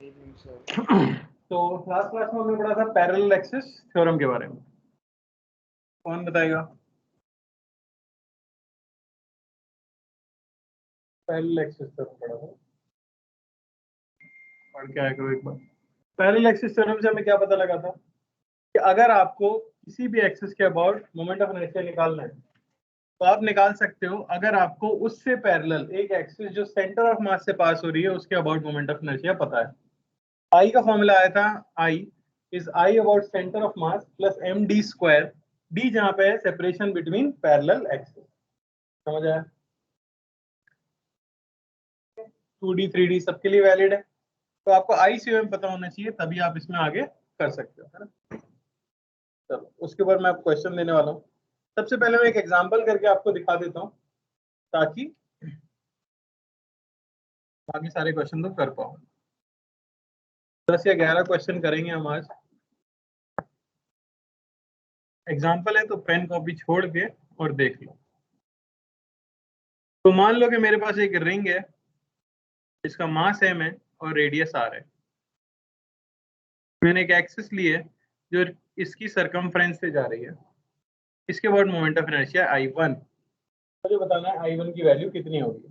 तो last class में हमने पढ़ा था पैरेलल एक्सिस थ्योरम के बारे में। कौन बताएगा? पैरेलल एक्सिस थ्योरम पढ़ा था, पढ़ के आया करो एक बार। पैरेलल एक्सिस थ्योरम से हमें क्या पता लगा था कि अगर आपको किसी भी एक्सिस के अबाउट मोमेंट ऑफ इनर्शिया निकालना है तो आप निकाल सकते हो, अगर आपको उससे पैरेलल एक एक्सिस जो सेंटर ऑफ मास से पास हो रही है उसके अबाउट मोमेंट ऑफ इनर्शिया पता है। आई का फॉर्मूला आया था, I is I about centre of mass plus M D square, D जहां पे है सेपरेशन बिटवीन पैरेलल एक्सिस। समझ आया? 2D 3D सबके लिए वैलिड है, तो आपको आई सी एम पता होना चाहिए, तभी आप इसमें आगे कर सकते हो, है ना। चलो उसके ऊपर मैं आपको क्वेश्चन देने वाला हूँ। सबसे पहले मैं एक एग्जांपल करके आपको दिखा देता हूँ ताकि बाकी सारे क्वेश्चन तो कर पाओ। 10 या 11 क्वेश्चन करेंगे हम आज। एग्जाम्पल है तो पेन कॉपी छोड़ के और देख लो। तो मान लो कि मेरे पास एक रिंग है जिसका मास m है और रेडियस r है। मैंने एक एक्सिस ली है जो इसकी सरकमफ्रेंस से जा रही है। इसके बाद मोमेंट ऑफ इनर्शिया I1, मुझे बताना है I1 की वैल्यू कितनी होगी।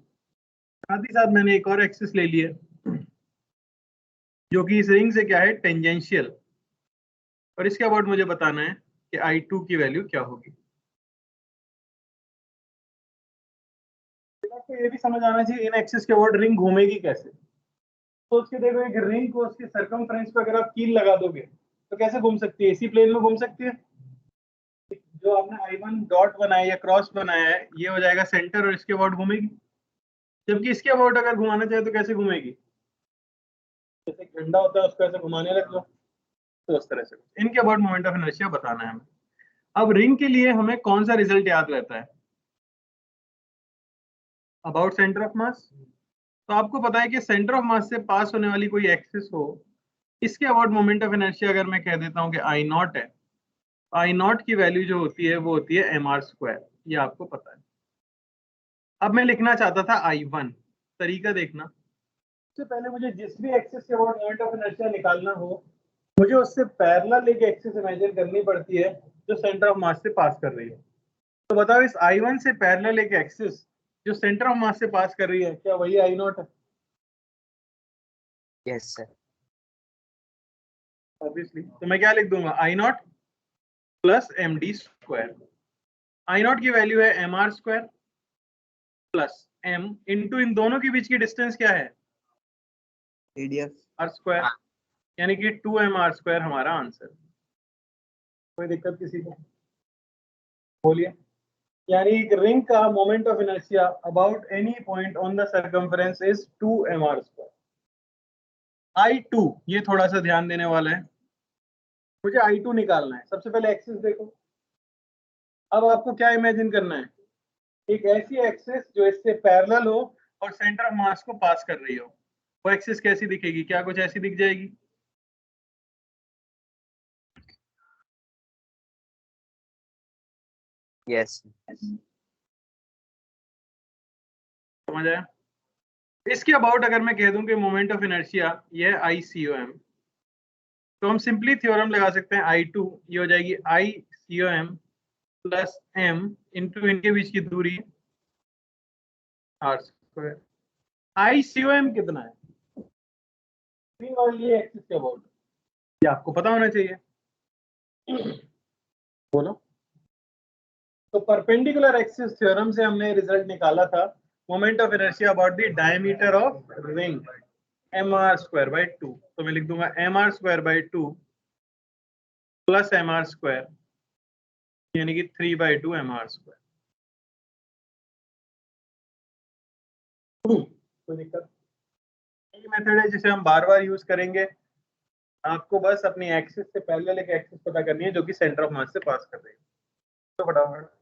साथ ही साथ मैंने एक और एक्सिस ले लिया जो कि इस रिंग से क्या है, टेंजेंशियल, और इसके अबाउट मुझे बताना है कि I2 की वैल्यू क्या होगी। आपको ये भी समझ आना चाहिए इन एक्सिस के अबाउट रिंग घूमेगी कैसे। सोच के देखो, एक रिंग को उसकी सरकमफ्रेंस पे अगर आप कील लगा दोगे तो कैसे घूम सकती है? इसी प्लेन में घूम सकती है। जो आपने I1 डॉट बनाया या क्रॉस बनाया है ये हो जाएगा सेंटर और इसके अबाउट घूमेगी। जबकि इसके अबाउट अगर घुमाना चाहे तो कैसे घूमेगी? जैसे झंडा होता है उसको ऐसे घुमाने लग जाओ, तो उस तरह से इनके अबाउट मोमेंट ऑफ इनर्शिया बताना है हमें। अब रिंग के लिए हमें कौन सा रिजल्ट याद रहता है? अबाउट सेंटर ऑफ मास। तो आपको पता है कि सेंटर ऑफ मास से पास होने वाली कोई एक्सिस हो, इसके अबाउट मोमेंट ऑफ इनर्शिया अगर मैं कह देता हूँ कि आई नॉट है, आई नॉट की वैल्यू जो होती है वो होती है एम आर स्क्वायर। ये आपको पता है। अब मैं लिखना चाहता था I1, तरीका देखना। सबसे पहले मुझे जिस भी एक्सिस के अबाउट मोमेंट ऑफ इनर्शिया निकालना हो, मुझे उससे पैरेलल एक एक्सिस इमेजिन करनी पड़ती है जो सेंटर ऑफ मास से पास कर रही है। तो बताओ, इस I1 से पैरेलल एक एक्सिस जो सेंटर ऑफ मास से पास कर रही है, क्या वही आई नॉट है? Yes sir. ऑब्वियसली। तो मैं क्या लिख दूंगा, I naught plus M D square. I naught की वैल्यू है M R square plus M into इन दोनों के बीच की डिस्टेंस क्या है, रेडियस आर स्क्वायर, यानी कि 2mr² हमारा आंसर। कोई दिक्कत किसी को? बोलिए। यानी एक रिंग का moment of inertia about any point on the circumference is 2mr²। I2 ये थोड़ा सा ध्यान देने वाला है, मुझे I2 निकालना है। सबसे पहले एक्सिस देखो। अब आपको क्या इमेजिन करना है, एक ऐसी एक्सिस जो इससे पैरेलल हो और सेंटर ऑफ मास को पास कर रही हो। वो एक्सिस कैसी दिखेगी? क्या कुछ ऐसी दिख जाएगी? यस। समझ आया? इसके अबाउट अगर मैं कह दूं कि मोमेंट ऑफ इनर्शिया ये है ICOM, तो हम सिंपली थ्योरम लगा सकते हैं I2 ये हो जाएगी ICOM प्लस m इंटू इनके बीच की दूरी r²। ICOM कितना है? वाली एक्सिस के अबाउट, ये आपको पता होना चाहिए। बोलो। तो परपेंडिकुलर एक्सिस थ्योरम से हमने रिजल्ट निकाला था, moment of inertia about the diameter of ring mr²/2। तो मैं लिख दूंगा mr²/2 प्लस mr² यानी कि 3/2 mr²। कोई दिक्कत? ये मेथड है जिसे हम बार बार यूज करेंगे। आपको बस अपनी एक्सिस से पहले एक एक्सिस पता करनी है जो कि सेंटर ऑफ मास से पास कर रही है। तो फटाफट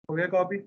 हो गया कॉपी?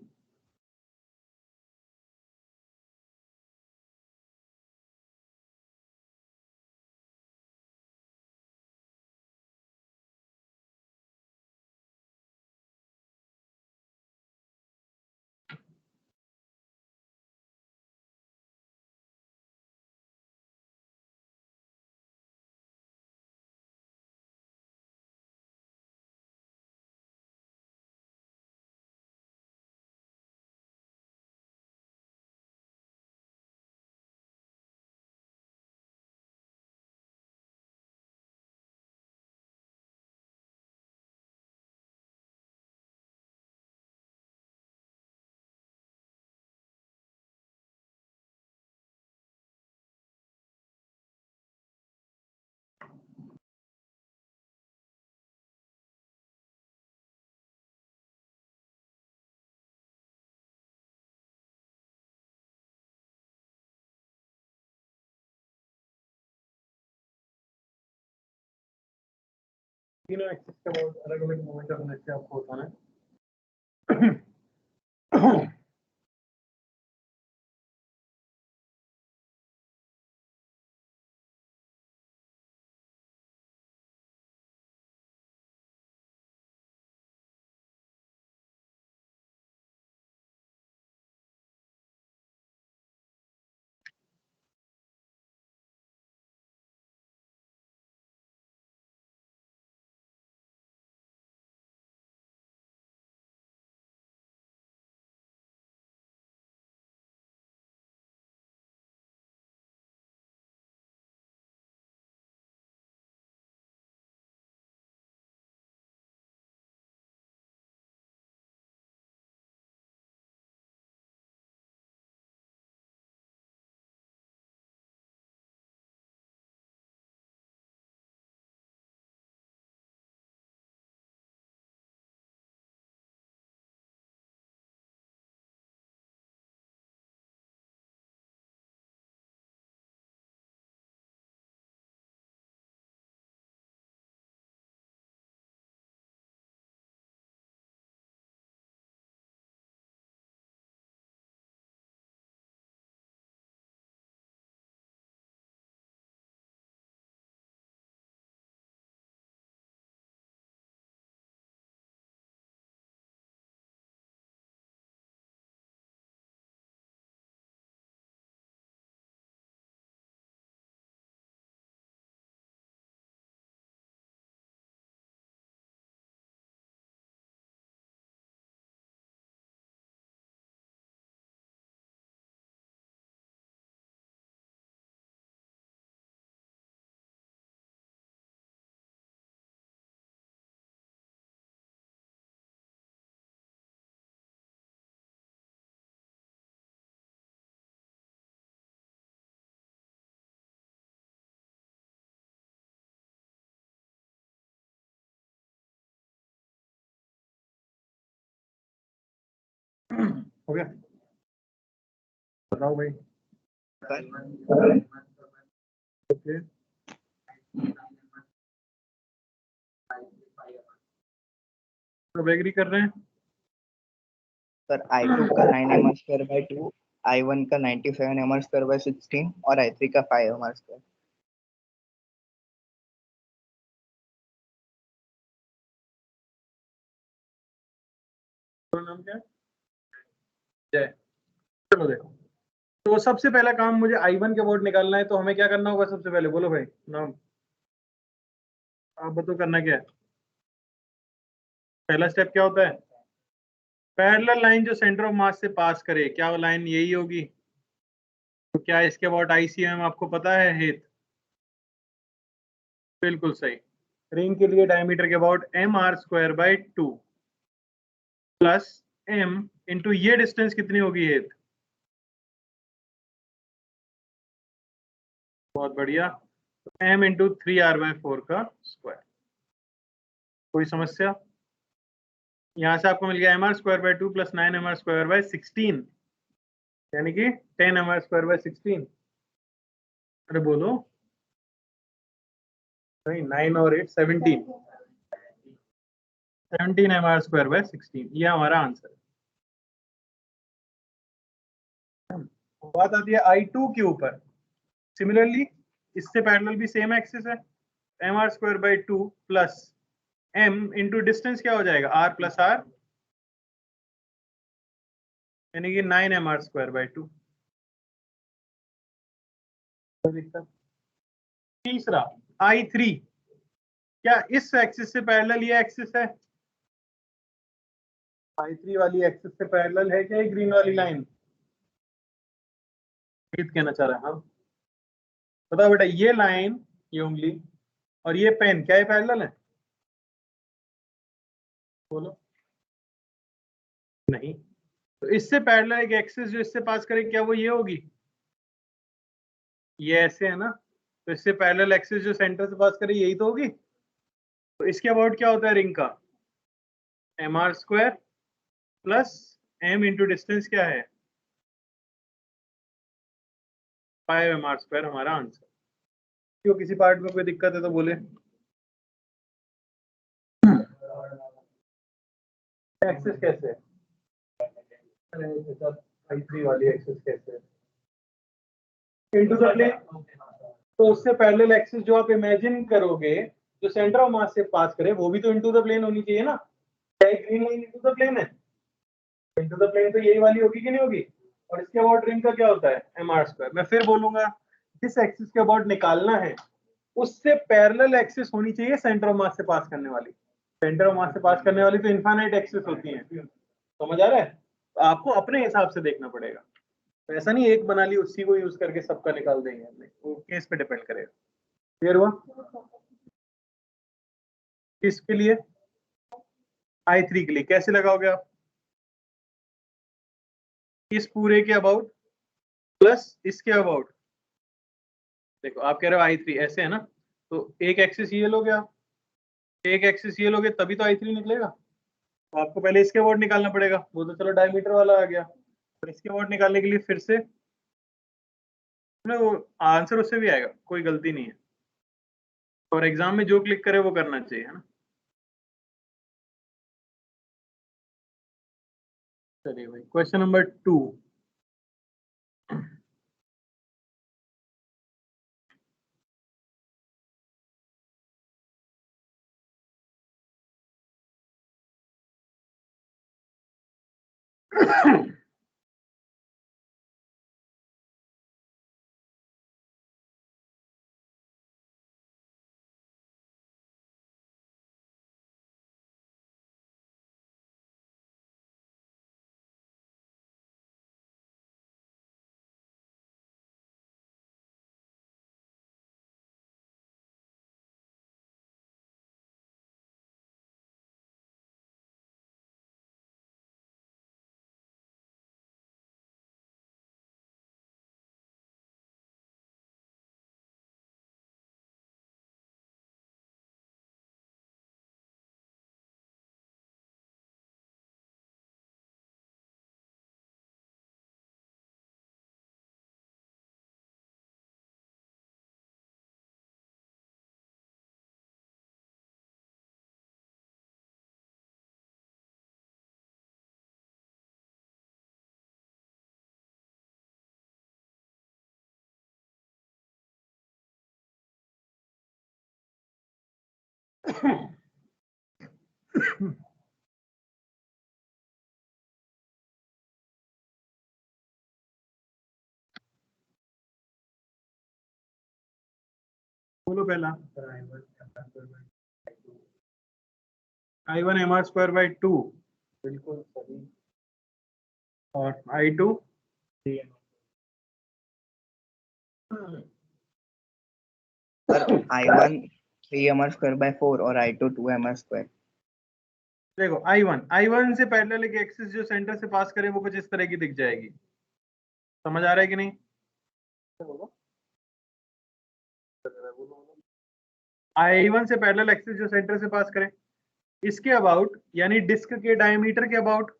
तीनों एक्सिस का बहुत अलग अलग मोमेंट ऑफ इनर्शिया आपको होता है। हो गया? बताओ भाई। ओके, सब एग्री कर रहे हैं? सर I2 का 9 m²/2, I1 का 97 m²/16 और I3 का 5 m²। तो नाम क्या है? जय। चलो देखो, तो सबसे पहला काम मुझे I1 के वोट निकालना है, तो हमें क्या करना होगा? सबसे पहले बोलो भाई नाम। आप बताओ करना क्या है। पहला स्टेप क्या होता है, पैरेलल लाइन जो सेंटर ऑफ मास से पास करे, क्या वो लाइन यही होगी? तो क्या इसके अबाउट आईसीएम आपको पता है हेत? बिल्कुल सही। रिंग के लिए डायमीटर के about M R square by 2 plus M into ये डिस्टेंस कितनी होगी हेत? बहुत बढ़िया, एम इंटू 3r/4 का स्क्वायर। कोई समस्या? यहां से आपको मिल गया M R square by 2 plus 9mr² by 16, यानी कि 10mr²/16। अरे बोलो, नहीं 9 और 8 17, 17mr²/16, ये हमारा आंसर है। बात आती है I2 के ऊपर। सिमिलरली इससे पैरेलल भी सेम एक्सिस है, mr² by 2 plus m into distance क्या हो जाएगा, r प्लस r, यानी कि 9mr²/2। तीसरा I3, क्या इस एक्सिस से पैरेलल ये एक्सिस है? I3 वाली एक्सिस से पैरेलल है क्या ये ग्रीन वाली लाइन? कहना चाह रहा है, हाँ बताओ बेटा, ये लाइन, ये उंगली और ये पेन, क्या ये पैरेलल है? बोलो। नहीं, तो इससे पैरेलल एक एक्सिस जो इससे पास करे, क्या वो ये होगी? ये ऐसे है ना, तो इससे पैरेलल एक्सिस जो सेंटर से पास करे यही तो होगी। तो इसके अबाउट क्या होता है रिंग का, mr² plus m into distance क्या है, 5mr², हमारा आंसर। क्यों, किसी पार्ट में कोई दिक्कत है तो बोले। एक्सिस कैसे है? I3 वाली एक्सिस कैसे है? Into the plane. तो उससे पैरेलल एक्सिस जो आप इमेजिन करोगे जो सेंटर ऑफ मास से पास करे, वो भी तो इनटू द प्लेन होनी चाहिए ना। क्या green line into the plane है? इनटू द प्लेन तो यही वाली होगी कि नहीं होगी? और इसके अबाउट रिंग का क्या होता है, mr²। मैं फिर बोलूंगा, जिस एक्सिस के अबाउट निकालना है उससे पैरेलल एक्सिस होनी चाहिए सेंटर ऑफ मास से पास करने वाली। सेंटर ऑफ मास से पास करने वाली तो इनफाइनाइट एक्सिस होती है, समझ आ रहा है? तो आपको अपने हिसाब से देखना पड़ेगा, तो ऐसा नहीं एक बना ली उसी को यूज करके सबका निकाल देंगे, वो केस पे डिपेंड करेगा। क्लियर हुआ? किसके लिए? I3 के लिए कैसे लगाओगे आप? इस पूरे के अबाउट प्लस इसके अबाउट। देखो आप कह रहे हो I3 ऐसे है ना, तो एक एक्सिस ये लोगे आप, एक एक्सिस ये लोगे तभी तो I3 निकलेगा। तो आपको पहले इसके अबाउट निकालना पड़ेगा, वो तो चलो डायमीटर वाला आ गया, और इसके अबाउट निकालने के लिए फिर से ना वो आंसर उससे भी आएगा, कोई गलती नहीं है। और एग्जाम में जो क्लिक करे वो करना चाहिए, है ना। चलिए भाई, क्वेश्चन नंबर 2। बोलो पहला। I1 mr स्क्वायर बाई 2 बिल्कुल सही। और I2 sir I1 3 mr square by 4 और I2 2 mr square। देखो I1 से पैरेलल एक एक्सिस जो सेंटर से पास करे वो कुछ इस तरह की दिख जाएगी। समझ आ रहा है कि नहीं? I1 से पैरेलल एक्सिस जो सेंटर से पास करे इसके अबाउट यानी डिस्क के डायमीटर के about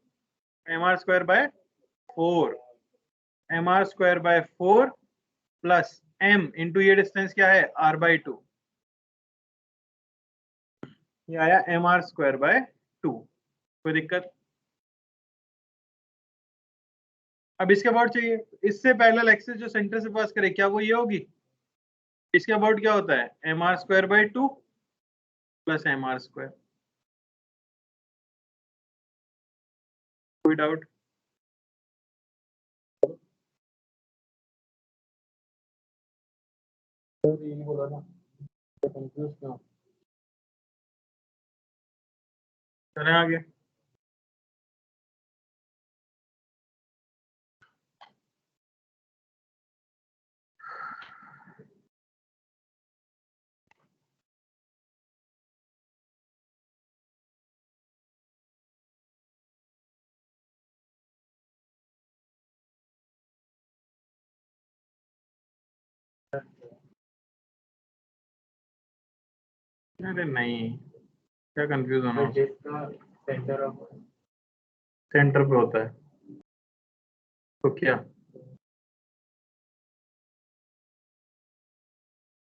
mr square by 4 mr square by 4 plus m into ये डिस्टेंस क्या है r बाय 2, ये आया mr स्क्वायर बाय 2। कोई दिक्कत? अब इसके अबाउट चाहिए, इससे पैरेलल एक्सिस जो सेंटर से पास करे क्या वो ये होगी? इसके अबाउट क्या होता है mr square by 2 plus mr square. कोई डाउट? यही बोला ना, कंफ्यूज क्यों? चलें आगे। अरे नहीं, क्या कंफ्यूज होना? जिसका सेंटर ऑफ सेंटर पे होता है तो क्या?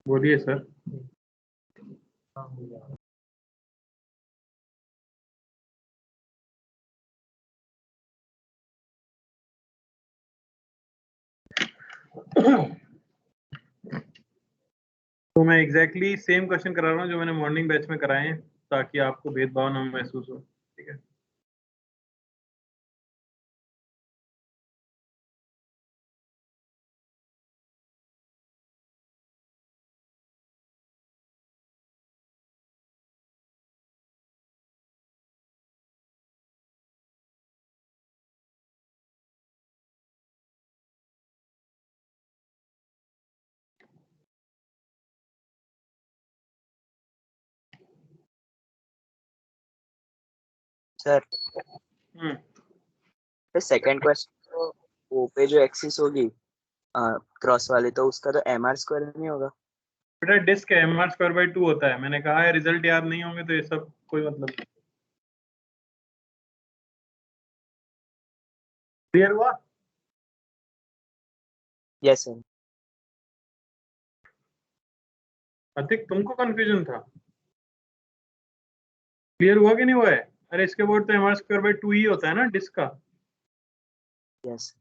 बोलिए सर। तो मैं एग्जैक्टली सेम क्वेश्चन करा रहा हूँ जो मैंने मॉर्निंग बैच में कराए हैं ताकि आपको भेदभाव ना महसूस हो। ठीक है, सर हम्म, सेकंड क्वेश्चन तो वो पे जो एक्सिस होगी क्रॉस वाली तो उसका तो mr स्क्वायर नहीं होगा। बेटा डिस्क है mr स्क्वायर बाई 2 होता है। मैंने कहा है रिजल्ट याद नहीं होंगे तो ये सब कोई मतलब नहीं। क्लियर हुआ? Yes sir. अधिक तुमको कंफ्यूजन था? क्लियर हुआ कि नहीं हुआ है? अरे इसके बोर्ड तो mr स्क्वायर बाई 2 ही होता है ना डिस्क का। यस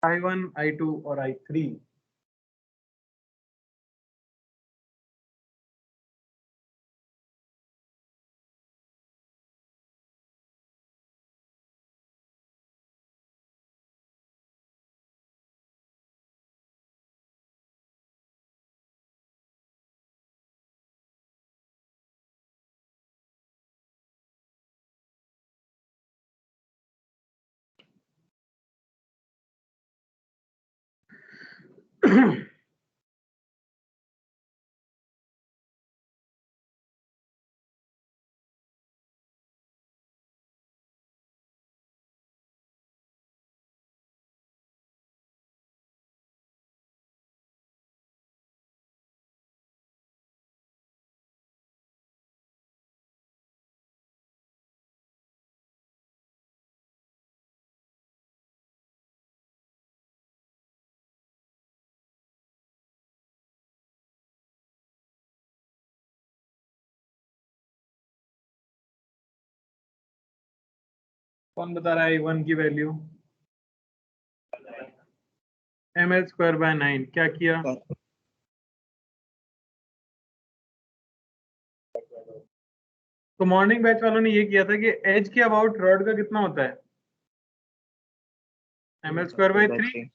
I1 I2 और I3 कौन बता रहा है I1 की वैल्यू? ml square by 9। क्या किया? तो मॉर्निंग बैच वालों ने ये किया था कि एज के अबाउट रॉड का कितना होता है ml²/3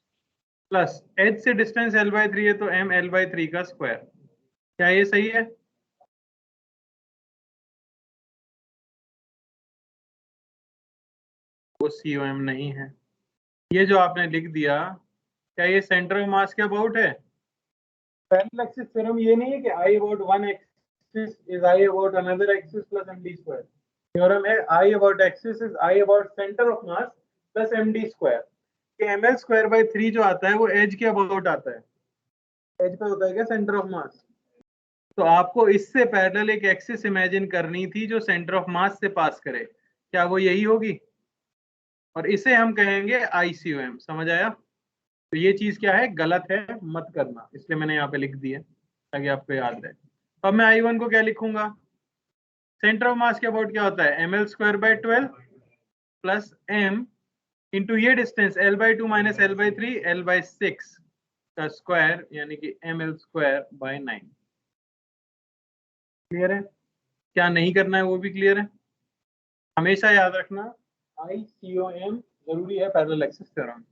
प्लस एज से डिस्टेंस l/3 है तो ml/3 का स्क्वायर। क्या ये सही है? वो COM नहीं है। ये जो आपने लिख दिया, क्या ये सेंटर ऑफ मास के अबाउट है? पैरेलल एक्सिस थ्योरम ये नहीं है कि I about one axis is I about another axis plus md²। Theorem है I about axis is I about center of mass plus md²। कि ml²/3 जो आता है वो एज के अबाउट आता है। एज पे होता है क्या सेंटर ऑफ मास? तो आपको इससे पैरेलल एक एक्सिस इमेजिन करनी थी जो सेंटर ऑफ मास से पास करे। क्या वो यही होगी? और इसे हम कहेंगे ICOM। समझ आया? तो ये चीज क्या है, गलत है, मत करना, इसलिए मैंने यहाँ पे लिख दी है ताकि आपको याद रहे। अब मैं I1 को क्या लिखूंगा? सेंटर ऑफ मास के अबाउट क्या होता है ml²/12 प्लस m इंटू ये distance l/2 minus l/3 l/6 का स्क्वायर यानी कि ml²/9। क्लियर है? क्या नहीं करना है वो भी क्लियर है। हमेशा याद रखना ICOM जरूरी है parallel axis theorem.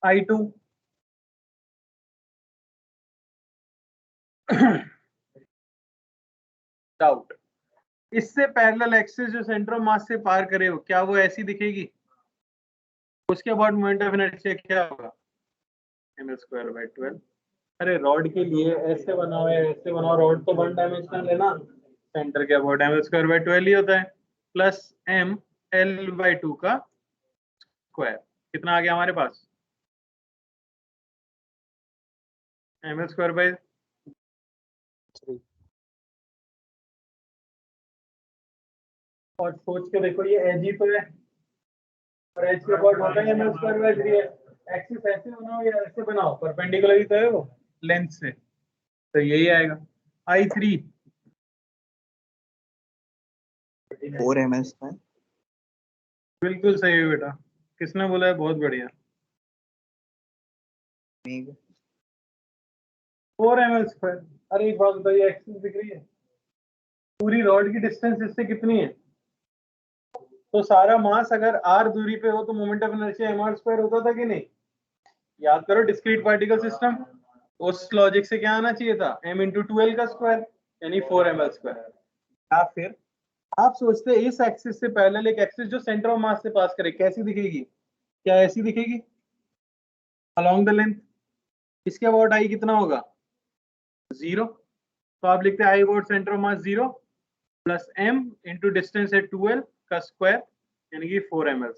I2 doubt, इससे पैरेलल एक्सिस जो सेंटर ऑफ मास से पार करे हो, क्या वो ऐसी दिखेगी? उसके बाद मोमेंट ऑफ इनर्शिया क्या होगा? ml²/12। अरे रॉड के लिए ऐसे बनाओ या ऐसे बनाओ, रॉड तो 1 डायमेंशनल है ना, सेंटर के अबाउट ml²/12 ही होता है प्लस m l/2 का स्क्वायर। कितना आ गया हमारे पास? ml²/3। और सोच के देखो ये एज ही तो है और एज के अबाउट होता है ml²/3 है। एक्सिस ऐसे बनाओ या ऐसे बनाओ, परपेंडिकुलर ही तो है वो लेंथ से, तो यही आएगा। I3 4 ml²। बिल्कुल सही है बेटा, किसने बोला है? बहुत बढ़िया। 4 ml²। अरे एक बात बताइए, एक्सिस दिख रही है? पूरी रॉड की डिस्टेंस इससे कितनी है? तो सारा मास अगर r दूरी पे हो तो मोमेंट ऑफ इनर्शिया mr² होता था कि नहीं? याद करो डिस्क्रीट पार्टिकल सिस्टम, उस लॉजिक से क्या आना चाहिए था m × 2l का स्क्वायर यानी 4 ml²। या फिर आप सोचते हैं इस एक्सिस से पैरेलल एक एक्सिस जो सेंटर ऑफ मास से पास करे, कैसी दिखेगी? क्या ऐसी दिखेगी अलोंग द लेंथ? इसके अबाउट I कितना होगा? 0। तो आप लिखते हैं I about centre of mass 0 plus m into distance है 2l का स्क्वायर यानी कि 4 ml²।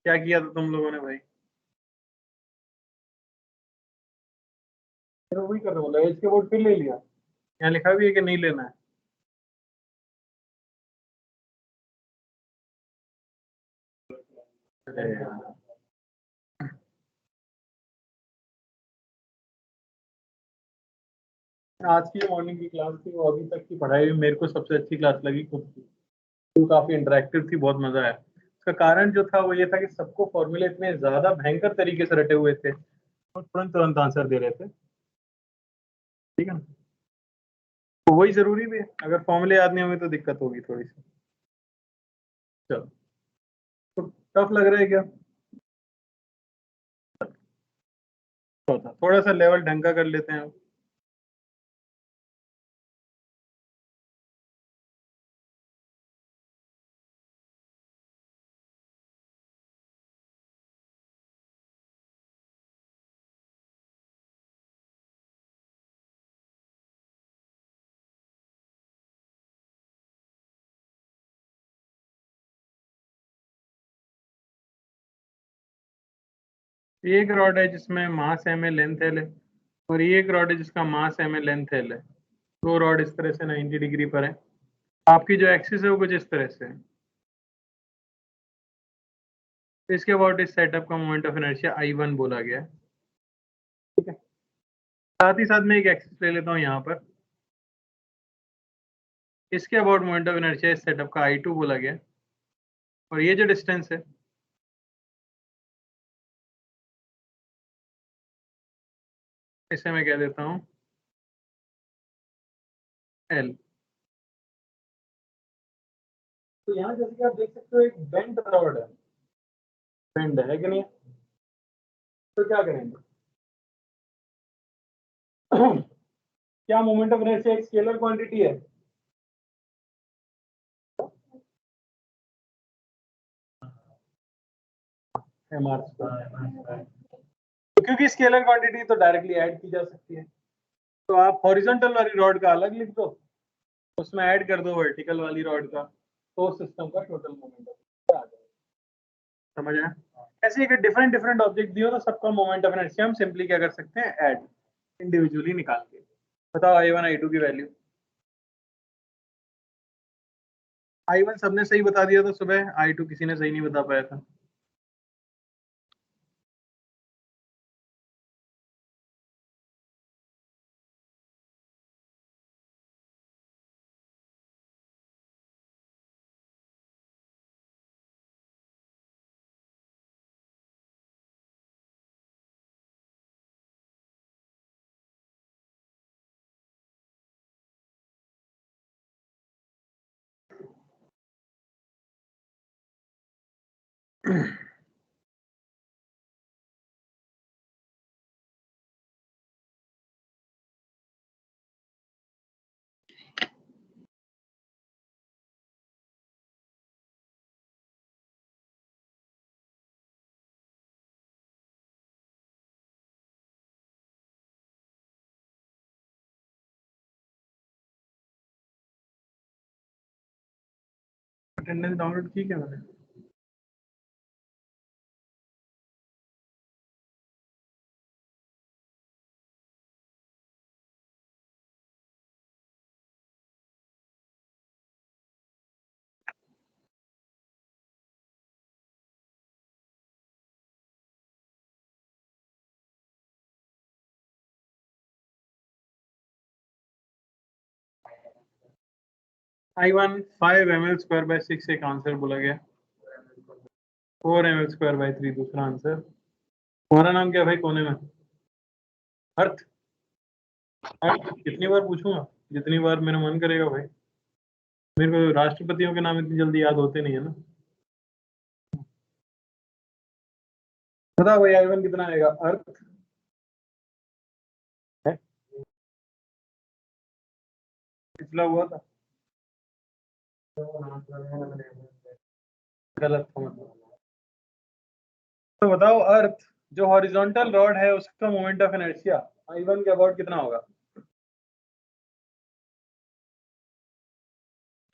क्या किया था तुम लोगों ने भाई? फिर वही कर रहे हो, एज के अबाउट फिर ले लिया। यहाँ लिखा भी है कि नहीं लेना है? अरे यार, आज की मॉर्निंग की क्लास थी वो अभी तक की पढ़ाई में मेरे को सबसे अच्छी क्लास लगी खुद की। वो काफी इंटरेक्टिव थी, बहुत मजा आया। उसका कारण जो था वो ये था कि सबको फॉर्मूले इतने ज्यादा भयंकर तरीके से रटे हुए थे और तुरंत तुरंत आंसर दे रहे थे। ठीक है ना? तो वही जरूरी भी है, अगर फॉर्मूले याद नहीं होंगे तो दिक्कत होगी थोड़ी सी। चलो, तो टफ लग रहा है क्या? थोड़ा सा लेवल ढंग का कर लेते हैं। एक रॉड है जिसमें मास m है, लेंथ l है, और ये एक रॉड है जिसका मास m है, लेंथ l है। दो रॉड इस तरह से 90 डिग्री पर है। आपकी जो एक्सिस है वो कुछ इस तरह से है। तो इसके अबाउट इस सेटअप का मोमेंट ऑफ इनर्शिया I1 बोला गया है। ठीक है, साथ ही साथ मैं एक एक्सिस ले लेता हूँ यहाँ पर, इसके अबाउट मोमेंट ऑफ इनर्शिया इस सेटअप का I2 बोला गया है। और ये जो डिस्टेंस है इसे मैं कह देता हूँ L। तो यहाँ जैसे कि आप देख सकते हो एक बेंट रॉड है, बेंड है कि नहीं? तो क्या करेंगे? क्या मोमेंट ऑफ इनर्शिया एक स्केलर क्वांटिटी है? mr स्क्वायर, क्योंकि स्केलर क्वांटिटी तो डायरेक्टली ऐड की जा सकती है, तो आप हॉरिजॉन्टल वाली रॉड का अलग लिख दो, उसमें ऐड कर दो वर्टिकल वाली रॉड का, तो सिस्टम का टोटल मोमेंट ऑफ आ जाएगा। समझ आया? ऐसे एक डिफरेंट डिफरेंट ऑब्जेक्ट दियो तो सबका मोमेंट ऑफ इनर्शिया हम सिंपली क्या कर सकते हैं, ऐड इंडिविजुअली निकाल के। बताओ I1 I2 की वैल्यू। I1 सबने सही बता दिया था सुबह, I2 किसी ने सही नहीं बता पाया था। अटेंडेंस डाउनलोड की क्या मैंने? I1 5 ml स्क्वायर बाय 6 एक आंसर बोला गया, 4 ml स्क्वायर बाय 3 दूसरा आंसर। तुम्हारा नाम क्या है भाई कोने में? अर्थ। अर्थ कितनी बार पूछूंगा? जितनी बार मेरा मन करेगा भाई, मेरे को राष्ट्रपतियों के नाम इतनी जल्दी याद होते नहीं है ना। बताओ भाई I1 कितना आएगा? अर्थ है, पिछला हुआ था, गलत था मतलब। तो बताओ अर्थ जो हॉरिजॉन्टल रॉड है उसका मोमेंट ऑफ इनर्शिया I1 के अबाउट कितना होगा?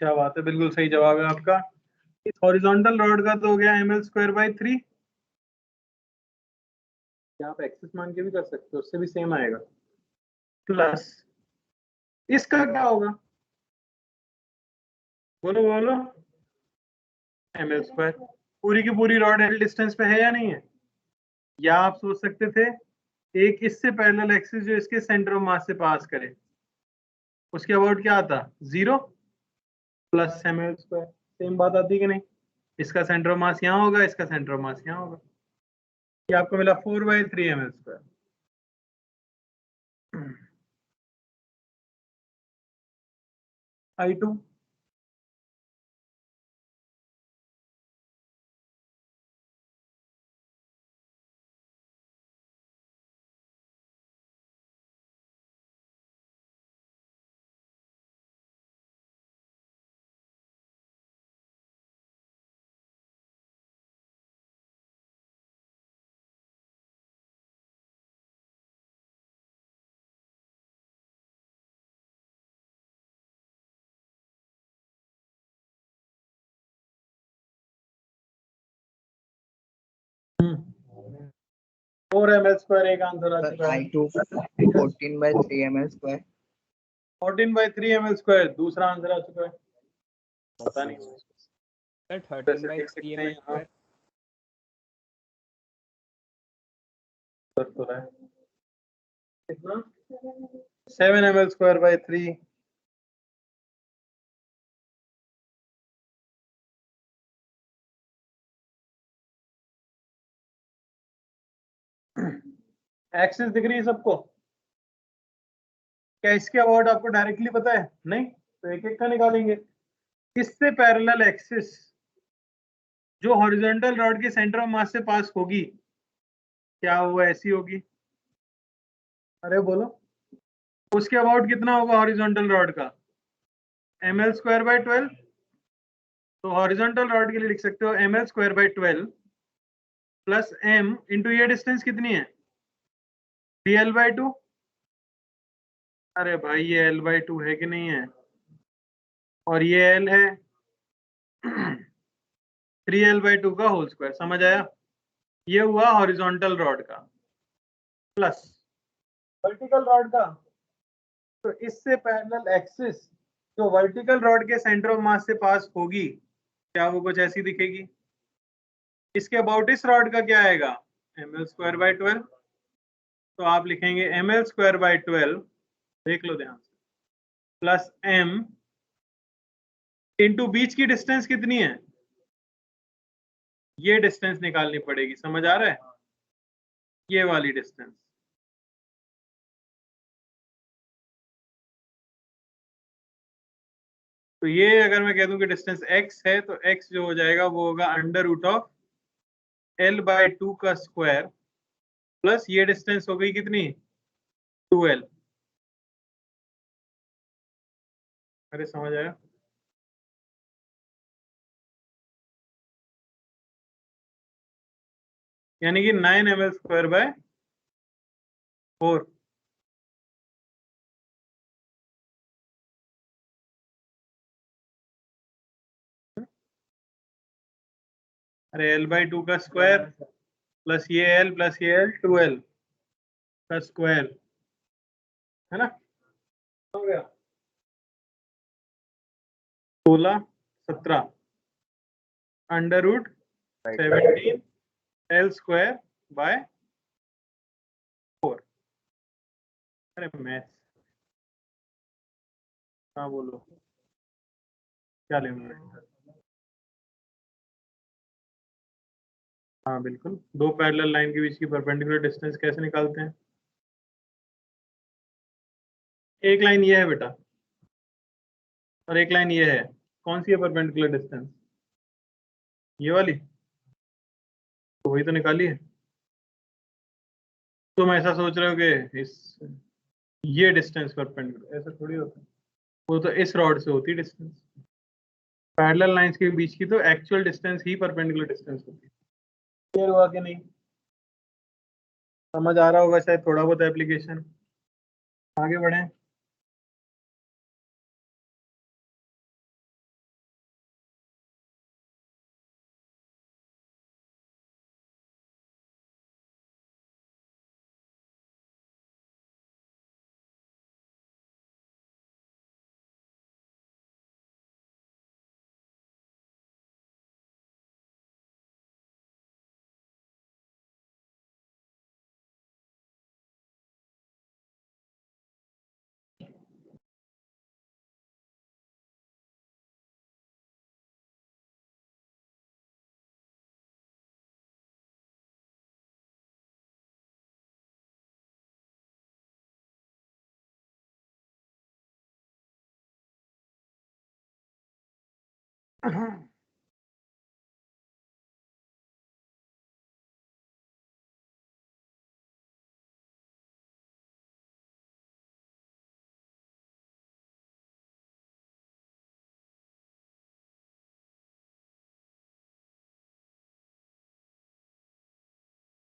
क्या बात है, बिल्कुल सही जवाब है आपका। इस हॉरिजॉन्टल रॉड का तो हो गया ml स्क्वायर बाय 3। क्या आप एक्सिस मान के भी कर सकते हो, उससे भी सेम आएगा। प्लस इसका क्या होगा? बोलो बोलो। ml square. पूरी की पूरी रॉड एल डिस्टेंस पे है या नहीं है? या आप सोच सकते थे एक इससे पैरेलल एक्सिस जो इसके सेंटर ऑफ मास से पास करे, उसके अबाउट क्या आता? 0 प्लस ml स्क्वायर। सेम बात आती कि नहीं? इसका सेंटर ऑफ मास यहाँ होगा, इसका सेंटर ऑफ मास यहाँ होगा। ये आपको मिला 4/3 ml square. I2 4 ml square एक आंसर आ सर चुका है। I2 14/3 ml square. 14/3 ml square दूसरा आंसर आ चुका है। पता नहीं सर वैसे 13/3 देख सकते हैं ml यहाँ स्क्वायर। कर तो रहा है कितना? 7 ml स्क्वायर बाय 3। एक्सिस दिख रही है सबको? क्या इसके अबाउट आपको डायरेक्टली पता है? नहीं, तो एक एक का निकालेंगे। इससे पैरेलल एक्सिस जो हॉरिजॉन्टल रॉड के सेंटर ऑफ मास से पास होगी, क्या वो ऐसी होगी? अरे बोलो, उसके अबाउट कितना होगा हॉरिजॉन्टल रॉड का? ml²/12। तो हॉरिजॉन्टल रॉड के लिए लिख सकते हो ml²/12 प्लस m इंटू ये डिस्टेंस कितनी है? 3l/2। अरे भाई ये l/2 है कि नहीं है? और ये l है 3l/2 का होल स्क्वायर। समझ आया? ये हुआ हॉरिजॉन्टल रॉड का। प्लस वर्टिकल रॉड का, तो इससे पैरेलल एक्सिस जो वर्टिकल रॉड के सेंटर ऑफ मास से पास होगी, क्या वो कुछ ऐसी दिखेगी? इसके अबाउट इस रॉड का क्या आएगा? ml²/12। तो आप लिखेंगे ml²/12, देख लो ध्यान से, प्लस m इंटू बीच की डिस्टेंस कितनी है? ये डिस्टेंस निकालनी पड़ेगी। समझ आ रहा है? ये वाली डिस्टेंस। तो ये अगर मैं कह दूं कि डिस्टेंस x है, तो x जो हो जाएगा वो होगा √l/2 का स्क्वायर प्लस ये डिस्टेंस हो गई कितनी? 2l। अरे समझ आया? यानी कि 9ml²/4। अरे l/2 का स्क्वायर प्लस ये l प्लस ये l 2l का स्क्वायर, है ना? हो गया 16 17 √17l²/4। अरे मैथ, हाँ बोलो क्या लिमिट? हाँ बिल्कुल, दो पैरेलल लाइन के बीच की परपेंडिकुलर डिस्टेंस कैसे निकालते हैं? एक लाइन ये है बेटा और एक लाइन ये है, कौन सी है परपेंडिकुलर डिस्टेंस? ये वाली। तो वही तो निकाली है। तुम ऐसा सोच रहे हो कि इस ये डिस्टेंस परपेंडिकुलर, ऐसा थोड़ी होता है। वो तो इस रॉड से होती है डिस्टेंस। पैरेलल लाइंस के बीच की तो एक्चुअल डिस्टेंस ही परपेंडिकुलर डिस्टेंस होती है। क्लियर हुआ कि नहीं? समझ आ रहा होगा शायद थोड़ा बहुत एप्लीकेशन। आगे बढ़ें।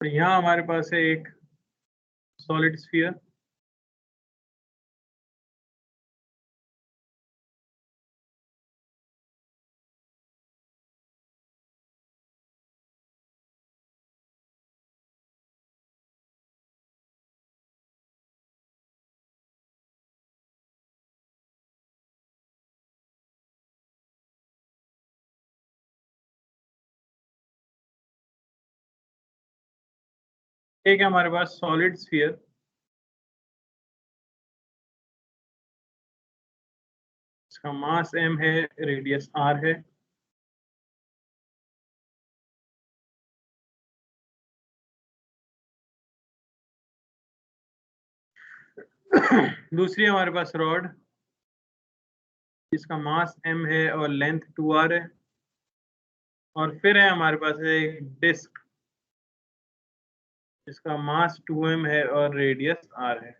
तो यहाँ हमारे पास है एक सॉलिड स्फीयर, एक है हमारे पास सॉलिड स्फीयर, इसका मास m है, रेडियस r है। दूसरी हमारे पास रॉड जिसका मास m है और लेंथ 2r है, और फिर है हमारे पास एक डिस्क जिसका मास 2m है और रेडियस r है।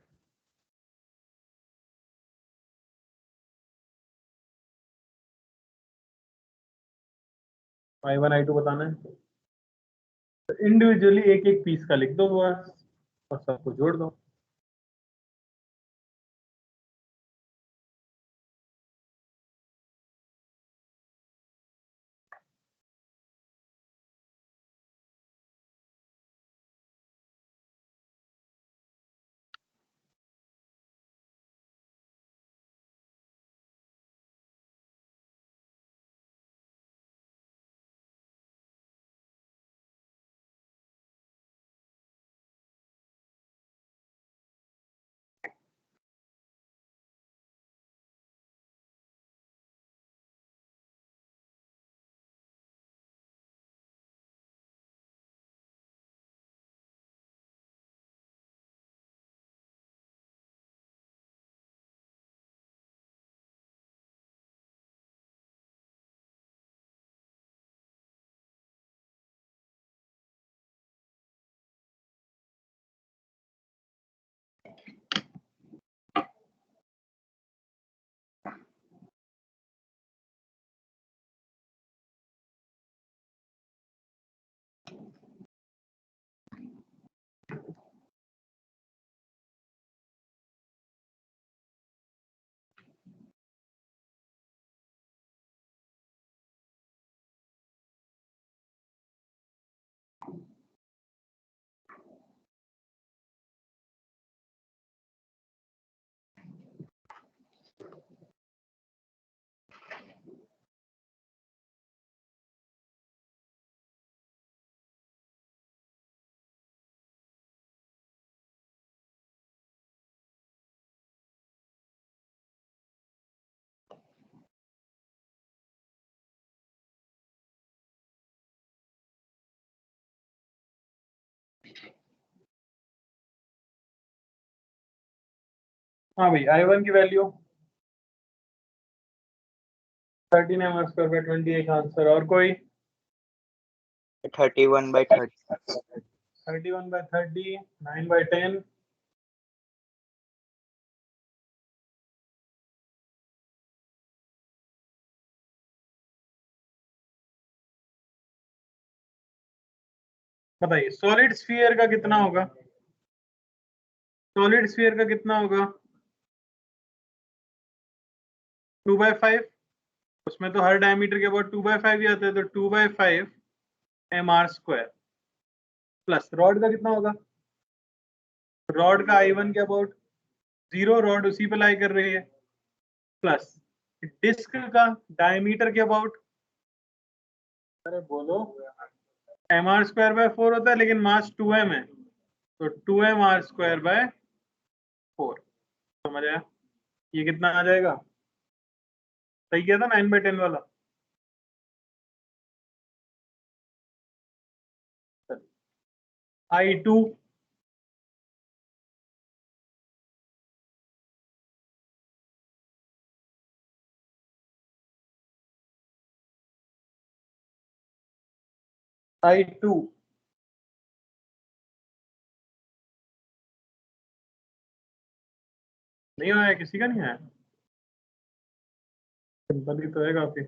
I1 I2 बताना है, तो इंडिविजुअली एक एक पीस का लिख दो बस और सबको जोड़ दो। हाँ भाई, I1 की value 13 m square by 28 answer. और कोई? 31/30। 31/30, 9/10, बताइए सॉलिड स्फीयर का कितना होगा? सॉलिड स्फीयर का कितना होगा? 2/5। उसमें तो हर डायमीटर के अबाउट 2/5 ही आता है, तो 2/5 mr स्क्वायर प्लस रॉड का कितना होगा? रॉड का I1 के अबाउट 0, रॉड उसी पे लाई कर रही है, प्लस डिस्क का डायमीटर के अबाउट, अरे बोलो, mr स्क्वायर बाय 4 होता है लेकिन मास 2m है, तो 2mr स्क्वायर बाय 4। समझ आया? ये कितना आ जाएगा? सही किया था 9/10 वाला। I2 I2 नहीं आया, किसी का नहीं आया? सिंपल ही तो है काफी।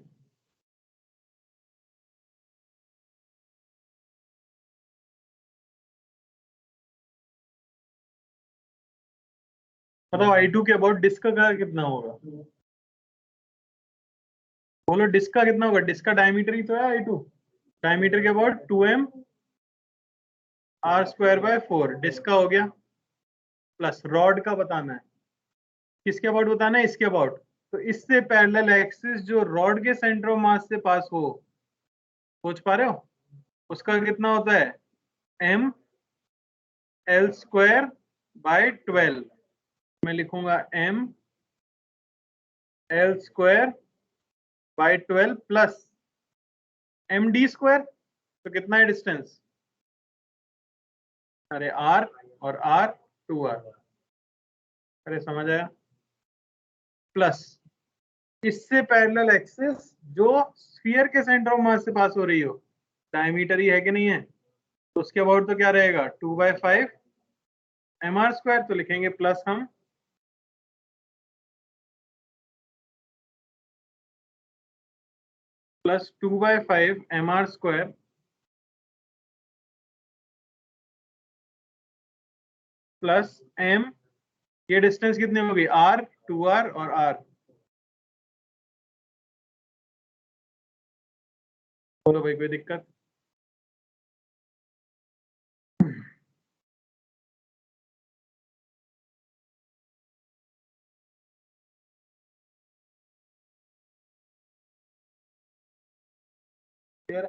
बताओ I2 के अबाउट डिस्क का कितना होगा? बोलो डिस्क का कितना होगा? डिस्क का डायमीटर ही तो है I2, डायमीटर के about 2m r square by 4, disc का हो गया, प्लस रॉड का बताना है। किसके अबाउट बताना है? इसके अबाउट। तो इससे पैरेलल एक्सिस जो रॉड के सेंटर ऑफ मास से पास हो, सोच पा रहे हो, उसका कितना होता है? m l square by 12। मैं लिखूंगा m l square by 12 plus md square. तो कितना है डिस्टेंस? अरे r और r 2r। अरे समझ आया, प्लस इससे पैरेलल एक्सिस जो स्फीयर के सेंटर ऑफ मास से पास हो रही हो, डायमीटर ही है कि नहीं है, तो उसके अबाउट तो क्या रहेगा 2/5 mr², तो लिखेंगे प्लस हम प्लस 2/5 mr² प्लस m, ये डिस्टेंस कितनी होगी r, 2r और r। बोलो भाई कोई दिक्कत? क्लियर?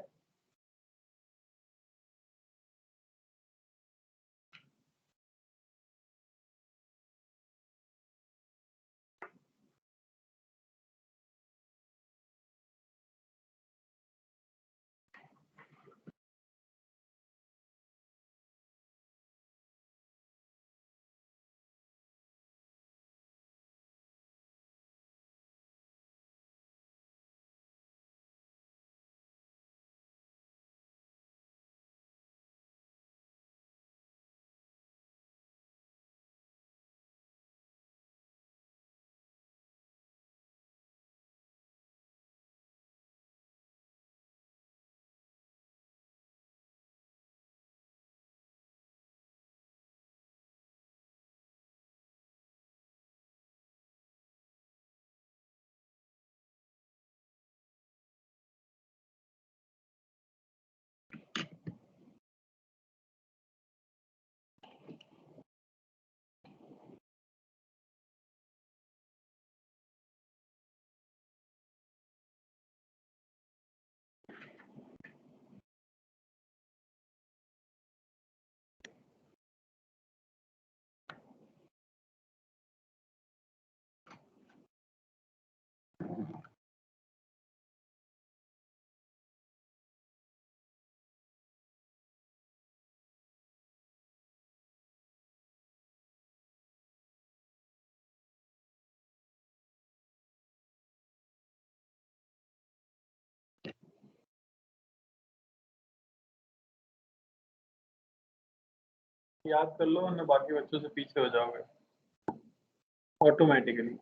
याद कर लो वरना बाकी बच्चों से पीछे हो जाओगे ऑटोमेटिकली।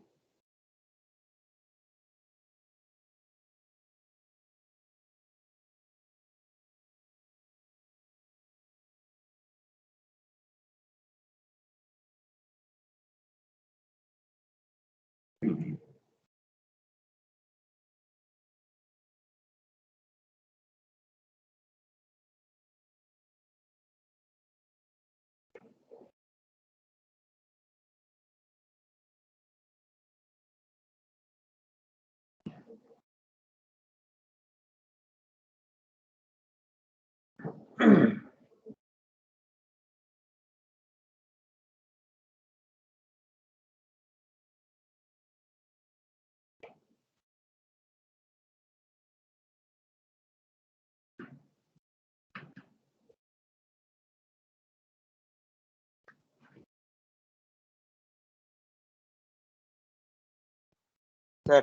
सर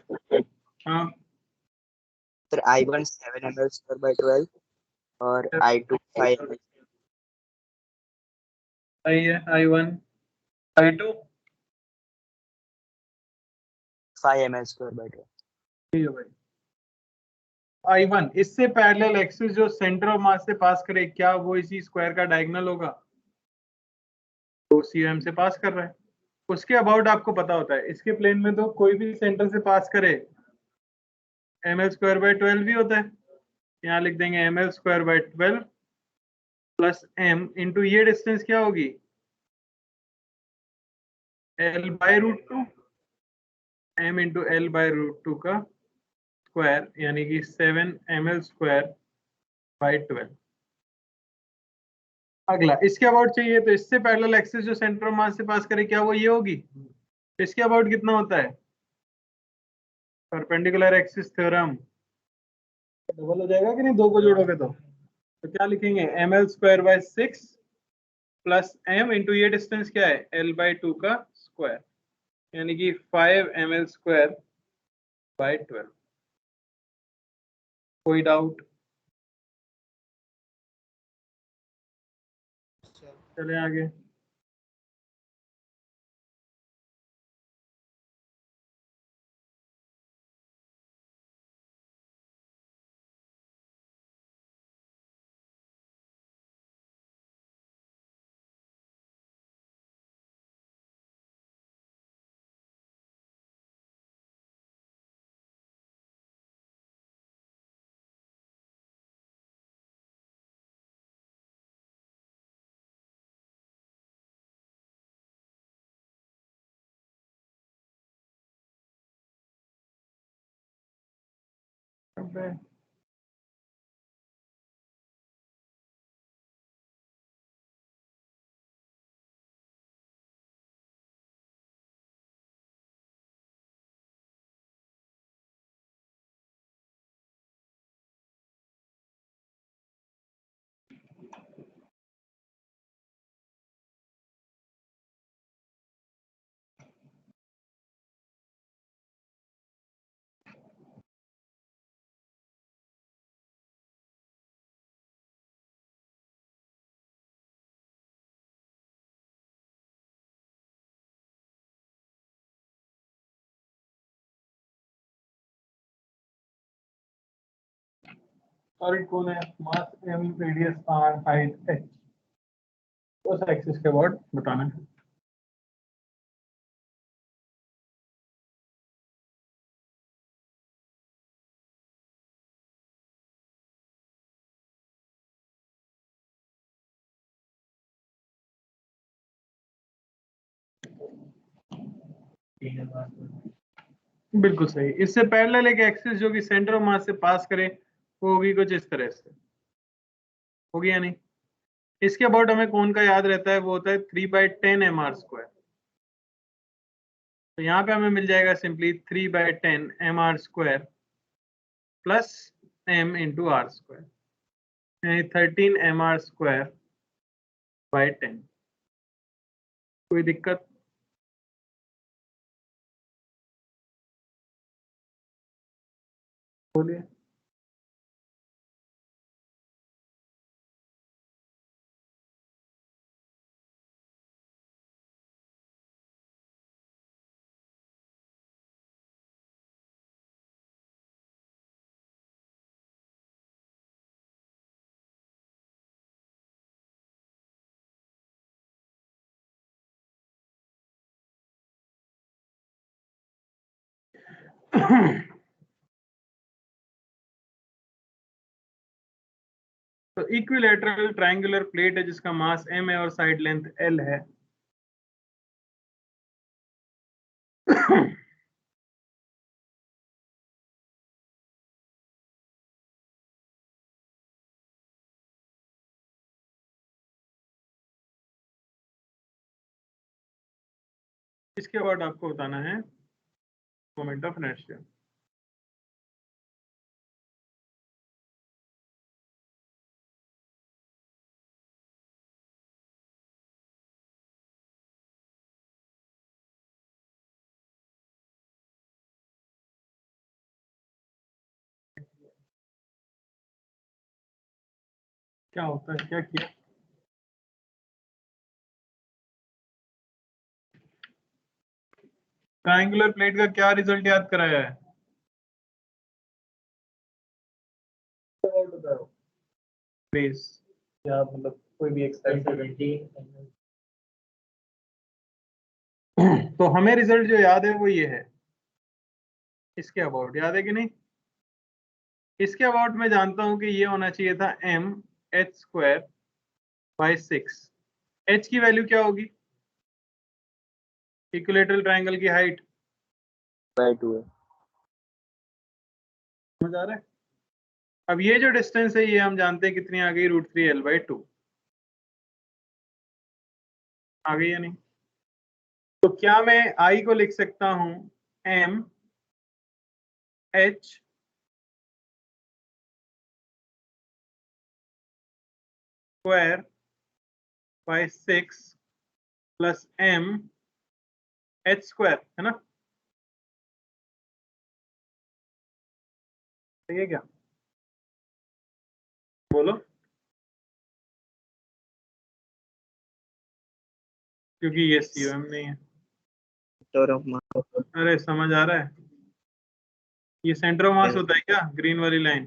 हाँ सर I1 7 ml/12 और I2 5 ml सही है, I1 I2 5 ml/12। ठीक है भाई। I1 इससे पैरेलल एक्सिस जो सेंटर ऑफ मास से पास करे, क्या वो इसी स्क्वायर का डायगोनल होगा? तो CM से पास कर रहा है, उसके अबाउट आपको पता होता है। इसके प्लेन में तो कोई भी सेंटर से पास करे ml²/12 भी होता है, यहाँ लिख देंगे ml²/12 प्लस m इंटू ये डिस्टेंस क्या होगी L/√2, m इंटू L/√2 का स्क्वायर यानी कि 7 ml²/12। अगला इसके अबाउट चाहिए, तो इससे पैरेलल एक्सिस जो सेंटर ऑफ मास से पास करे, क्या वो ये होगी? इसके अबाउट कितना होता है? परपेंडिकुलर एक्सिस थ्योरम डबल हो जाएगा कि नहीं, दो को जोड़ोगे तो क्या लिखेंगे ml²/6 प्लस m इंटू ये डिस्टेंस क्या है L/2 का स्क्वायर। यानी कि 5 ml स्क्वायर बाय 12। कोई डाउट? चले आगे। सॉलिड कौन है? मास m, radius r, height h। उस एक्सिस के अबाउट बताना है। बिल्कुल सही। इससे पैरेलल एक एक्सिस जो कि सेंटर ऑफ मास से पास करे वो होगी कुछ इस तरह से, होगी या नहीं? इसके अबाउट हमें कौन का याद रहता है? वो होता है 3/10 mr स्क्वायर। तो यहाँ पे हमें मिल जाएगा simply 3/10 mr square plus m into R square, यानी 13 mr स्क्वायर बाय 10। कोई दिक्कत? बोलिए। तो इक्विलैटरल ट्रायंगुलर प्लेट है जिसका मास m है और साइड लेंथ l है। इसके बाद आपको बताना है मोमेंट ऑफ इनर्शिया। क्या होता है, क्या किया? ट्रायंगुलर प्लेट का क्या रिजल्ट याद कराया है? बेस या मतलब कोई भी एक्सपेरिमेंट। तो हमें रिजल्ट जो याद है वो ये है। इसके अबाउट याद है कि नहीं? इसके अबाउट मैं जानता हूं कि ये होना चाहिए था m h square by 6। h की वैल्यू क्या होगी? इक्विलैटरल ट्रायंगल की हाइट बाय 2 है। समझ आ रहा है? अब ये जो डिस्टेंस है ये हम जानते हैं कितनी आ गई, √3l/2 आ गई या नहीं? तो क्या मैं I को लिख सकता हूं m h square by 6 plus m H square, है ना? सही है क्या? बोलो। क्योंकि ये COM नहीं है। सेंटर ऑफ मास। अरे समझ आ रहा है? ये सेंटर ऑफ मास होता है क्या, ग्रीन वाली लाइन?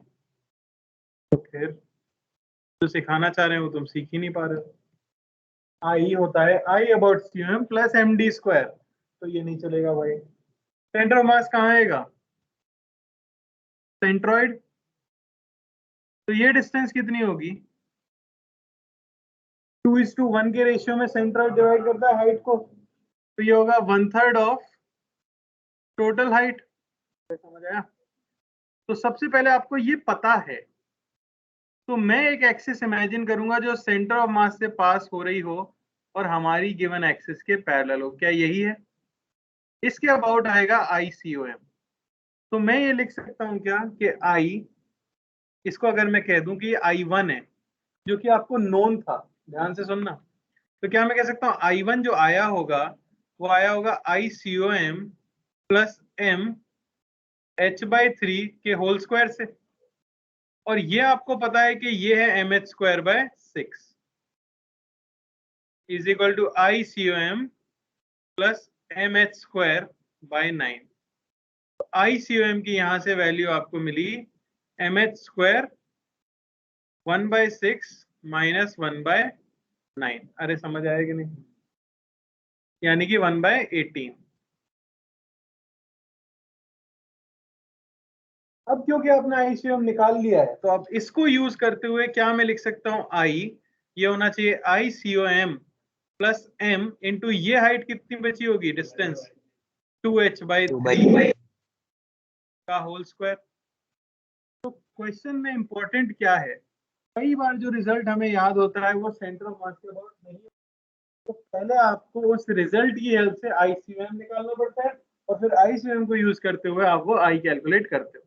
तो फिर जो सिखाना चाह रहे हो तुम सीख ही नहीं पा रहे हो। आई होता है आई about COM plus MD square, तो ये नहीं चलेगा भाई। सेंटर ऑफ मास कहाँ आएगा? सेंट्रॉइड। तो ये डिस्टेंस कितनी होगी? 2:1 के रेशियो में सेंट्रॉइड डिवाइड करता है हाइट को, तो ये होगा 1/3 ऑफ टोटल हाइट। समझ आया? तो सबसे पहले आपको ये पता है, तो मैं एक एक्सिस इमेजिन करूंगा जो सेंटर ऑफ मास से पास हो रही हो और हमारी गिवन एक्सिस के पैरेलल हो। क्या यही है? इसके अबाउट आएगा ICOM। तो मैं ये लिख सकता हूं क्या कि I, इसको अगर मैं कह दूं कि ये I1 है, जो कि आपको नोन था, ध्यान से सुनना, तो क्या मैं कह सकता हूं I1 जो आया होगा वो आया होगा ICOM प्लस M H/3 के होल स्क्वायर से, और ये आपको पता है कि ये है MH square by 6 is equal to ICOM plus MH square by 9। ICOM की यहां से वैल्यू आपको मिली MH स्क्वायर 1/6 माइनस 1/9। अरे समझ आया कि नहीं? यानी कि 1/18। अब क्योंकि आपने ICOM निकाल लिया है, तो अब इसको यूज करते हुए क्या मैं लिख सकता हूं, ये होना चाहिए ICOM प्लस M इंटू ये हाइट कितनी बची होगी डिस्टेंस, 2H/3 का होल स्क्वायर। तो क्वेश्चन में इंपॉर्टेंट क्या है, कई बार जो रिजल्ट हमें याद होता है वो सेंटर ऑफ मास के अबाउट नहीं, तो पहले आपको उस रिजल्ट की हेल्प से ICOM निकालना पड़ता है, और फिर ICOM को यूज करते हुए आप वो I कैलकुलेट करते हो।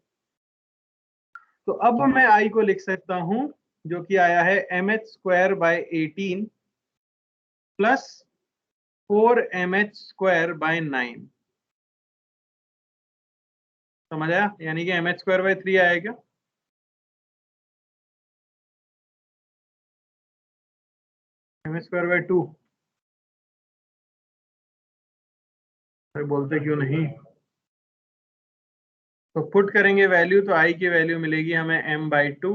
तो अब मैं I को लिख सकता हूं जो कि आया है MH square bye 18 plus 4MH square by 9। समझ आया? यानी कि MH स्क्वायर बाय 3 आएगा, MH स्क्वायर बाय 2। बोलते क्यों नहीं? तो पुट करेंगे वैल्यू, तो I की वैल्यू मिलेगी हमें M/2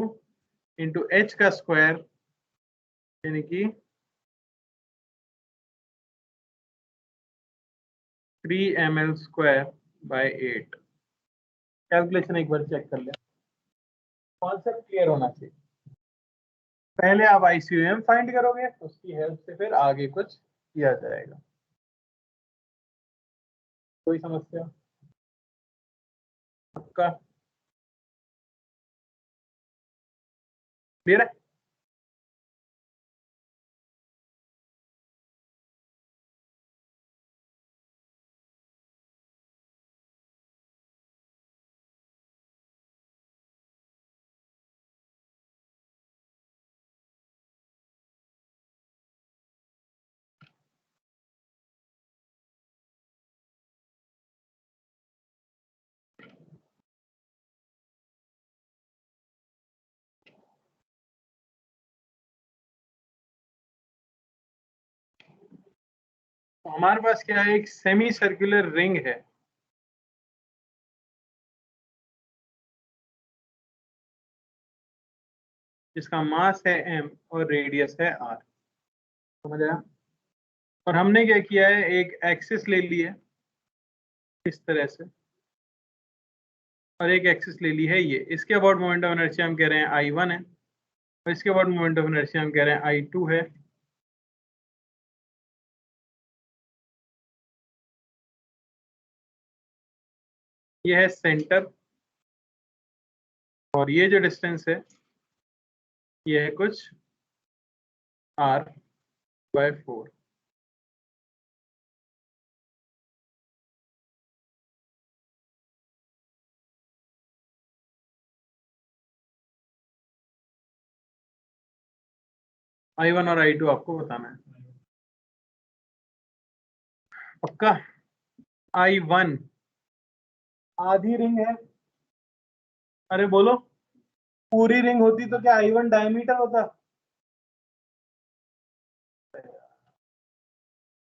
इंटू H का स्क्वायर यानी कि 3ml स्क्वायर बाय 8। कैलकुलेशन एक बार चेक कर ले, कॉन्सेप्ट क्लियर होना चाहिए। पहले आप ICOM फाइंड करोगे, उसकी हेल्प से फिर आगे कुछ किया जाएगा। कोई समस्या? आपका क्लियर है? तो हमारे पास क्या है, एक सेमी सर्कुलर रिंग है जिसका मास है m और रेडियस है r। समझ आया? और हमने क्या किया है, एक एक्सिस ले ली है इस तरह से, और एक एक्सिस ले ली है ये। इसके अबाउट मोमेंट ऑफ इनर्शिया हम कह रहे हैं I1 है, और इसके अबाउट मोमेंट ऑफ इनर्शिया हम कह रहे हैं I2 है। ये है सेंटर, और ये जो डिस्टेंस है ये है कुछ r/4। I1 और I2 आपको बताना है। पक्का? I1 आधी रिंग है, अरे बोलो, पूरी रिंग होती तो क्या I1 डायमीटर होता?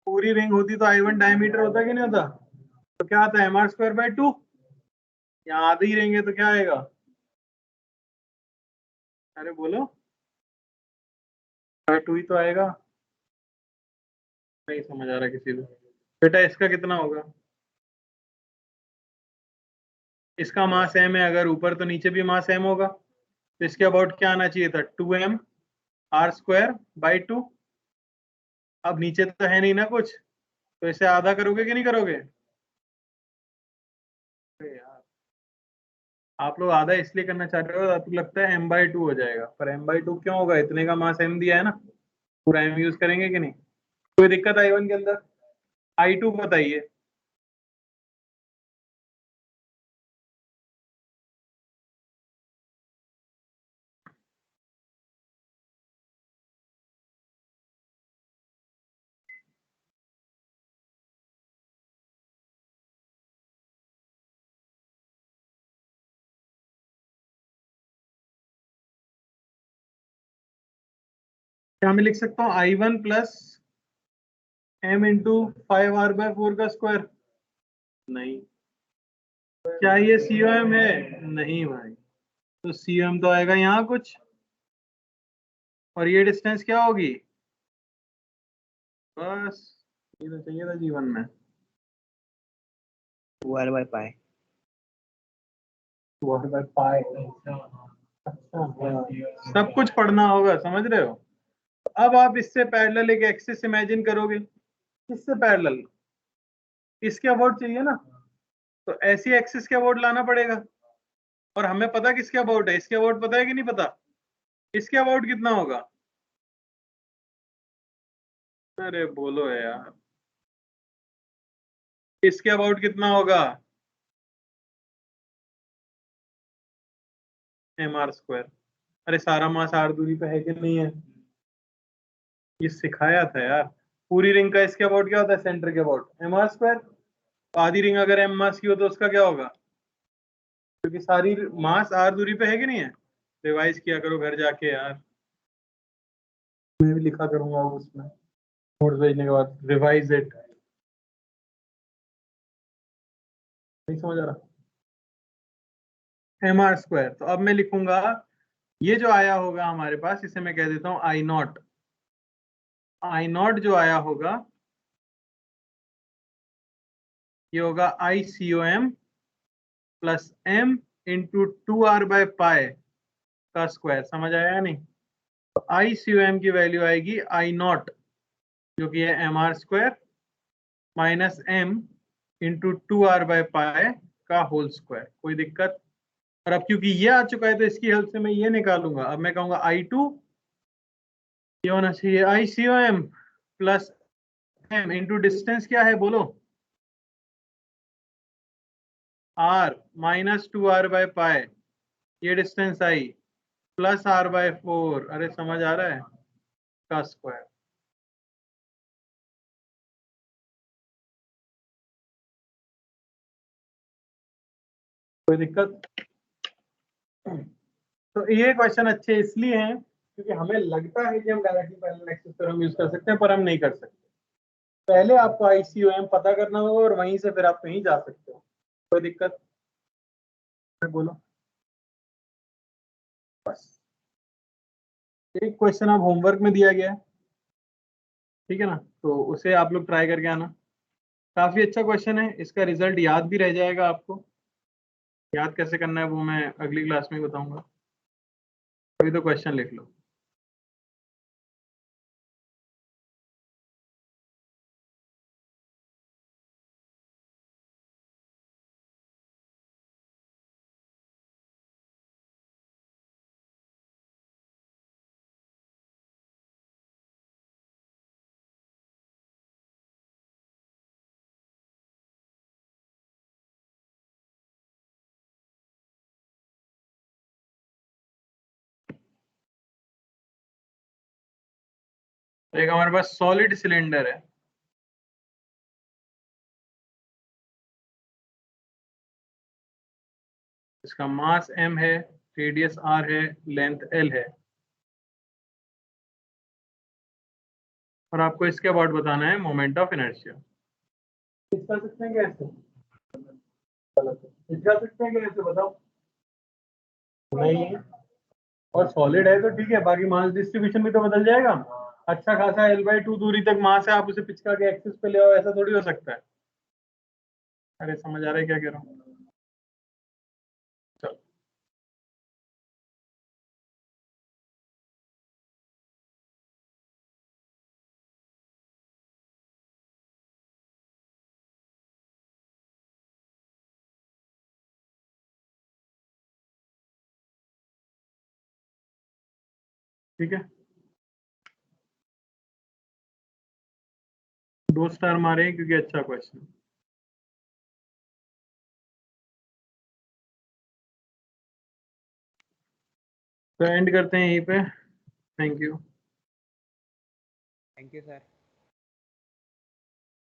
पूरी रिंग होती तो I1 डायमीटर होता कि नहीं होता? तो क्या आता है mr²/2। यहाँ आधी रिंग है तो क्या आएगा? अरे बोलो, 2 ही तो आएगा। नहीं समझ आ रहा किसी को। बेटा इसका कितना होगा? इसका मास m है, अगर ऊपर तो नीचे भी मास m होगा, तो इसके अबाउट क्या आना चाहिए था? 2m r²/2। अब नीचे तो है नहीं ना कुछ, तो इसे आधा करोगे कि नहीं करोगे? अरे यार, आप लोग आधा इसलिए करना चाह रहे हो, आपको लगता है m/2 हो जाएगा, पर m/2 क्यों होगा? इतने का मास m दिया है ना, पूरा m यूज करेंगे कि नहीं? कोई दिक्कत I1 के अंदर? I2 बताइए। क्या मैं लिख सकता हूँ I1 plus m into 5r/4 का स्क्वायर? नहीं। क्या ये COM है? नहीं भाई। तो COM तो आएगा यहाँ कुछ, और ये डिस्टेंस क्या होगी? बस ये तो चाहिए था जीवन में। 2r/pi। 2r/pi। अच्छा, सब कुछ पढ़ना होगा, समझ रहे हो? अब आप इससे पैरेलल एक एक्सिस इमेजिन करोगे। किससे पैरेलल? इसके अबाउट चाहिए ना, तो ऐसी एक्सिस के अबाउट लाना पड़ेगा। और हमें पता किसके अबाउट है? इसके अबाउट पता है कि नहीं पता? इसके अबाउट कितना होगा? अरे बोलो यार, इसके अबाउट कितना होगा? mr²। अरे सारा मास r दूरी पे है कि नहीं है? ये सिखाया था यार। पूरी रिंग का इसके अबाउट क्या होता है? सेंटर के अबाउट mr²। तो आधी रिंग अगर m मास की हो तो उसका क्या होगा? क्योंकि सारी मास r दूरी पे है कि नहीं है? रिवाइज किया करो घर जाके यार, मैं भी लिखा करूंगा उसमें नोट्स भेजने के बाद, रिवाइज इट। नहीं समझ आ रहा? mr²। तो अब मैं लिखूंगा, ये जो आया होगा हमारे पास, इसे मैं कह देता हूं I0। I0 जो आया होगा ये होगा ICOM plus m into 2r/pi का स्क्वायर। समझ आया या नहीं? तो ICOM की वैल्यू आएगी I0 जो कि है mr² minus m into 2r/pi का होल स्क्वायर। कोई दिक्कत? और अब क्योंकि ये आ चुका है तो इसकी हेल्प से मैं ये निकालूंगा। अब मैं कहूंगा I2 ये होना चाहिए ICOM plus m into distance क्या है बोलो? r माइनस 2r/pi, ये डिस्टेंस आई, प्लस r/4। अरे समझ आ रहा है? का स्क्वायर। कोई दिक्कत? तो ये क्वेश्चन अच्छे इसलिए हैं क्योंकि हमें लगता है कि हम directly parallel axis theorem use कर सकते हैं, पर हम नहीं कर सकते। पहले आपको ICOM पता करना होगा और वहीं से फिर आप कहीं जा सकते हो। कोई दिक्कत? बोलो बस। एक क्वेश्चन आप होमवर्क में दिया गया है, ठीक है ना, तो उसे आप लोग ट्राई करके आना। काफी अच्छा क्वेश्चन है, इसका रिजल्ट याद भी रह जाएगा आपको। याद कैसे करना है वो मैं अगली क्लास में बताऊंगा। अभी तो क्वेश्चन लिख लो। एक हमारे पास सॉलिड सिलेंडर है, इसका मास m है, रेडियस r है, लेंथ l है, और आपको इसके अबाउट बताना है मोमेंट ऑफ इनर्शिया। इसका सकते हैं कैसे? इसका सकते हैं कैसे बताओ? नहीं, और सॉलिड है तो ठीक है, बाकी मास डिस्ट्रीब्यूशन भी तो बदल जाएगा। अच्छा खासा L/2 दूरी तक मास है, आप उसे पिचका के एक्सिस पे ले आओ, ऐसा थोड़ी हो सकता है। अरे समझ आ रहा है क्या कह रहा हूँ? चलो ठीक है, 2 स्टार मारे क्योंकि अच्छा क्वेश्चन। तो एंड करते हैं यहीं पे। Thank you. Thank you sir.